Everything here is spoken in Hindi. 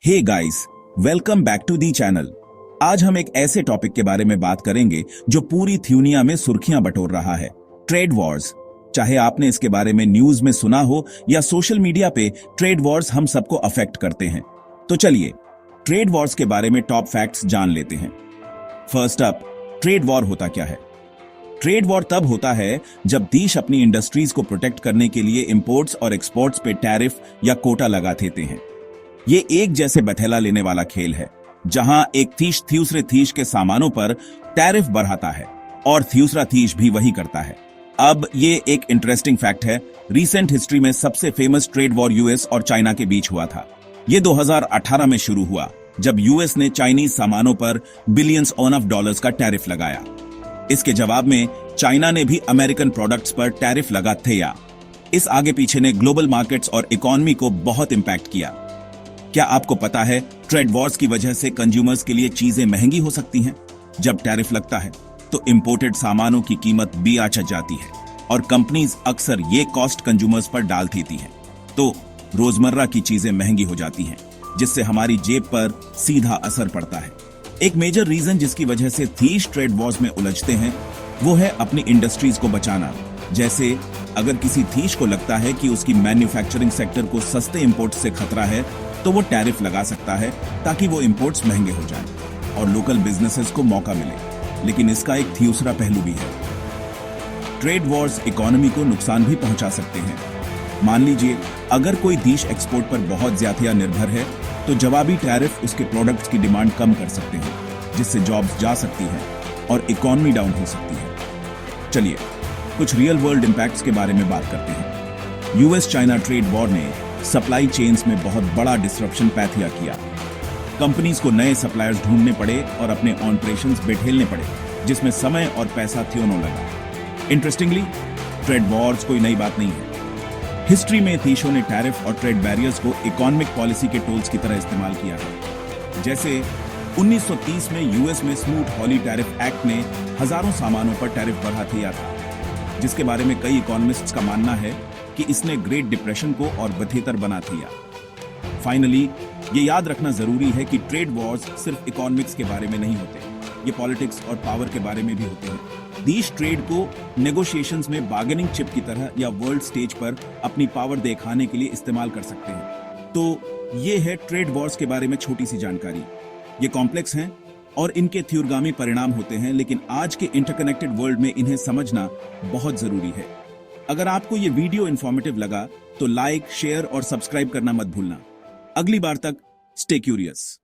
Hey guys, welcome back to the channel. आज हम एक ऐसे टॉपिक के बारे में बात करेंगे जो पूरी दुनिया में सुर्खियां बटोर रहा है, ट्रेड वॉर्स। चाहे आपने इसके बारे में न्यूज में सुना हो या सोशल मीडिया पे, ट्रेड वॉर्स हम सबको अफेक्ट करते हैं। तो चलिए ट्रेड वॉर्स के बारे में टॉप फैक्ट्स जान लेते हैं। फर्स्ट अप, ट्रेड वॉर होता क्या है? ट्रेड वॉर तब होता है जब देश अपनी इंडस्ट्रीज को प्रोटेक्ट करने के लिए इंपोर्ट्स और एक्सपोर्ट्स पे टैरिफ या कोटा लगा देते हैं। ये एक जैसे बथेला लेने वाला खेल है, जहां एक देश दूसरे देश के सामानों पर टैरिफ बढ़ाता है और दूसरा देश भी वही करता है। अब ये एक इंटरेस्टिंग फैक्ट है, रिसेंट हिस्ट्री में सबसे फेमस ट्रेड वॉर यूएस और चाइना के बीच हुआ था। ये 2018 में शुरू हुआ, जब यूएस ने चाइनीज सामानों पर बिलियंस ऑफ डॉलर्स का टैरिफ लगाया। इसके जवाब में चाइना ने भी अमेरिकन प्रोडक्ट्स पर टैरिफ लगा दिया। इस आगे पीछे ने ग्लोबल मार्केट्स और इकोनॉमी को बहुत इंपैक्ट किया। क्या आपको पता है ट्रेड वॉर्स की वजह से कंज्यूमर्स के लिए चीजें महंगी हो सकती हैं? जब टैरिफ लगता है तो इंपोर्टेड सामानों की कीमत भी चढ़ जाती है और कंपनीज अक्सर ये कॉस्ट कंज्यूमर्स पर डाल देती हैं। तो रोजमर्रा की चीजें महंगी हो जाती हैं, जिससे हमारी जेब पर सीधा असर पड़ता है। एक मेजर रीजन जिसकी वजह से देश ट्रेड वॉर्स में उलझते हैं वो है अपनी इंडस्ट्रीज को बचाना। जैसे अगर किसी देश को लगता है कि उसकी मैन्युफैक्चरिंग सेक्टर को सस्ते इंपोर्ट से खतरा है, तो वो टैरिफ लगा सकता है ताकि वो इंपोर्ट्स महंगे हो जाएं और लोकल बिजनेसेस को मौका मिले। लेकिन इसका एक दूसरा पहलू भी है। ट्रेड वॉर्स इकोनॉमी को नुकसान भी पहुंचा सकते हैं। मान लीजिए अगर कोई देश एक्सपोर्ट पर बहुत ज्यादा निर्भर है, तो जवाबी टैरिफ उसके प्रोडक्ट्स की डिमांड कम कर सकते हैं, जिससे जॉब्स जा सकती हैं और इकोनॉमी डाउन हो सकती है। चलिए कुछ रियल वर्ल्ड इंपैक्ट्स के बारे में बात करते हैं। यूएस चाइना ट्रेड वॉर ने सप्लाई चेन्स में बहुत बड़ा डिसरप्शन पैदा किया। कंपनीज को नए सप्लायर्स ढूंढने पड़े और अपने ऑपरेशंस बैठेलने पड़े, जिसमें समय और पैसा दोनों लगा। इंटरेस्टिंगली, ट्रेड वॉर्स कोई नई बात नहीं है। हिस्ट्री में देशों ने टैरिफ और ट्रेड बैरियर्स को इकोनॉमिक पॉलिसी के टूल्स की तरह इस्तेमाल किया है। जैसे 1930 में यूएस में स्मूथ हॉली टैरिफ एक्ट ने हजारों सामानों पर टैरिफ बढ़ा दिया था, जिसके बारे में कई इकोनॉमिस्ट्स का मानना है कि इसने ग्रेट डिप्रेशन को और बदतर बना दिया। फाइनली, ये याद रखना जरूरी है कि ट्रेड वॉर्स सिर्फ इकोनॉमिक्स के बारे में नहीं होते, ये पॉलिटिक्स और पावर के बारे में भी होते हैं। देश ट्रेड को नेगोशिएशंस में बार्गेनिंग चिप की तरह या वर्ल्ड स्टेज पर अपनी पावर दिखाने के लिए इस्तेमाल कर सकते हैं। तो ये है ट्रेड वॉर्स के बारे में छोटी सी जानकारी। ये कॉम्प्लेक्स हैं और इनके तीव्रगामी परिणाम होते हैं, लेकिन आज के इंटरकनेक्टेड वर्ल्ड में इन्हें समझना बहुत जरूरी है। अगर आपको ये वीडियो इंफॉर्मेटिव लगा तो लाइक, शेयर और सब्सक्राइब करना मत भूलना। अगली बार तक स्टे क्यूरियस।